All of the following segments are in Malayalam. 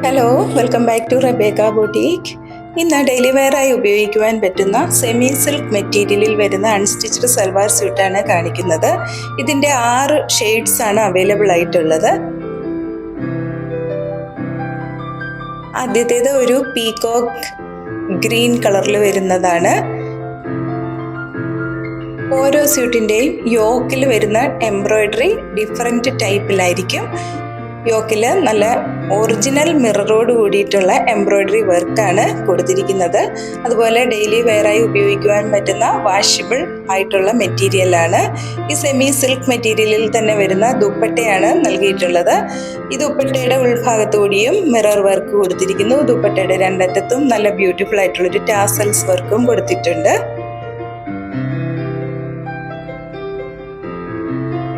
Hello, welcome back to Rebecca Boutique. ഇന്ന് ഡെയിലി വെയറായി ഉപയോഗിക്കുവാൻ പറ്റുന്ന സെമി സിൽക്ക് മെറ്റീരിയലിൽ വരുന്ന അൺസ്റ്റിച്ച്ഡ് സൽവാർ സ്യൂട്ടാണ് കാണിക്കുന്നത്. ഇതിൻ്റെ 6 ഷെയ്ഡ്സ് ആണ് അവൈലബിൾ ആയിട്ടുള്ളത്. ആദ്യത്തേത് ഒരു പീകോക്ക് ഗ്രീൻ കളറിൽ വരുന്നതാണ്. ഓരോ സ്യൂട്ടിൻ്റെയും യോക്കിൽ വരുന്ന എംബ്രോയിഡറി ഡിഫറെൻറ്റ് ടൈപ്പിലായിരിക്കും. യോക്കിൽ നല്ല ഒറിജിനൽ മിററോട് കൂടിയിട്ടുള്ള എംബ്രോയിഡറി വർക്കാണ് കൊടുത്തിരിക്കുന്നത്. അതുപോലെ ഡെയിലി വെയറായി ഉപയോഗിക്കുവാൻ പറ്റുന്ന വാഷബിൾ ആയിട്ടുള്ള മെറ്റീരിയലാണ്. ഈ സെമി സിൽക്ക് മെറ്റീരിയലിൽ തന്നെ വരുന്ന ദുപ്പട്ടയാണ് നൽകിയിട്ടുള്ളത്. ഈ ദുപ്പട്ടയുടെ ഉൾഭാഗത്തുകൂടിയും മിറർ വർക്ക് കൊടുത്തിരിക്കുന്നു. ദുപ്പട്ടയുടെ രണ്ടറ്റത്തും നല്ല ബ്യൂട്ടിഫുൾ ആയിട്ടുള്ളൊരു ടാസൽസ് വർക്കും കൊടുത്തിട്ടുണ്ട്.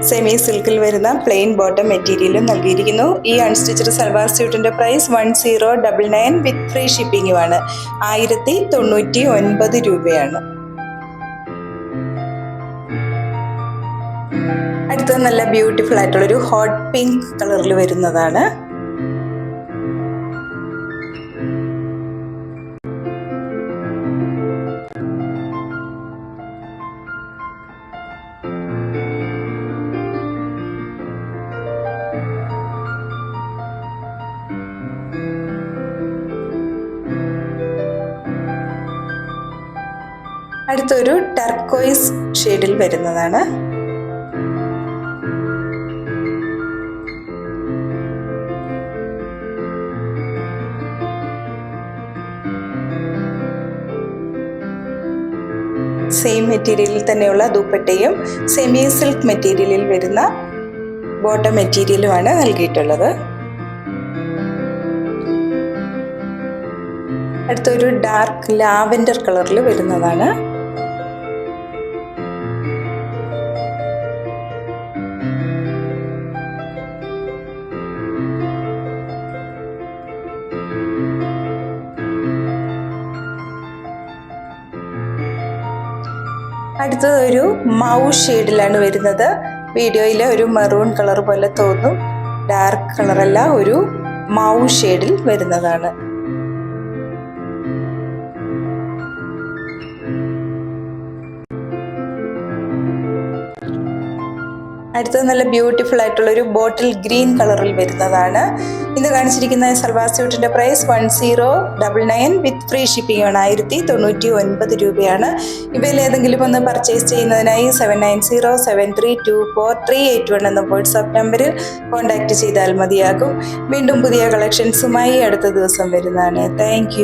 സെമി സിൽക്കിൽ വരുന്ന പ്ലെയിൻ ബോട്ടം മെറ്റീരിയലും നൽകിയിരിക്കുന്നു. ഈ അൺസ്റ്റിച്ച്ഡ് സൽവാർ സ്യൂട്ടിന്റെ പ്രൈസ് 1099 വിത്ത് ഫ്രീ ഷിപ്പിംഗുമാണ്. 1099 രൂപയാണ്. അടുത്തത് നല്ല ബ്യൂട്ടിഫുൾ ആയിട്ടുള്ളൊരു ഹോട്ട് പിങ്ക് കളറിൽ വരുന്നതാണ്. അടുത്തൊരു ടർക്കോയിസ് ഷെയ്ഡിൽ വരുന്നതാണ്. സെയിം മെറ്റീരിയലിൽ തന്നെയുള്ള ദുപ്പട്ടയും സെമി സിൽക്ക് മെറ്റീരിയലിൽ വരുന്ന ബോട്ടം മെറ്റീരിയലുമാണ് നൽകിയിട്ടുള്ളത്. അടുത്തൊരു ഡാർക്ക് ലാവൻഡർ കളറിൽ വരുന്നതാണ്. അടുത്തത് ഒരു മൗ ഷെയ്ഡിലാണ് വരുന്നത്. വീഡിയോയിൽ ഒരു മെറൂൺ കളർ പോലെ തോന്നും. ഡാർക്ക് കളറല്ല, ഒരു മൗ ഷെയ്ഡിൽ വരുന്നതാണ്. അടുത്തത് നല്ല ബ്യൂട്ടിഫുൾ ആയിട്ടുള്ളൊരു ബോട്ടിൽ ഗ്രീൻ കളറിൽ വരുന്നതാണ്. ഇന്ന് കാണിച്ചിരിക്കുന്ന സൽവാർ സ്യൂട്ടിൻ്റെ പ്രൈസ് 1099 വിത്ത് ഫ്രീ ഷിപ്പിംഗ് ആണ്. 1099 രൂപയാണ്. ഇവയിൽ ഏതെങ്കിലും ഒന്ന് പർച്ചേസ് ചെയ്യുന്നതിനായി 7907324381 എന്ന വാട്സാപ്പ് നമ്പറിൽ കോൺടാക്റ്റ് ചെയ്താൽ മതിയാകും. വീണ്ടും പുതിയ കളക്ഷൻസുമായി അടുത്ത ദിവസം വരുന്നതാണ്. താങ്ക്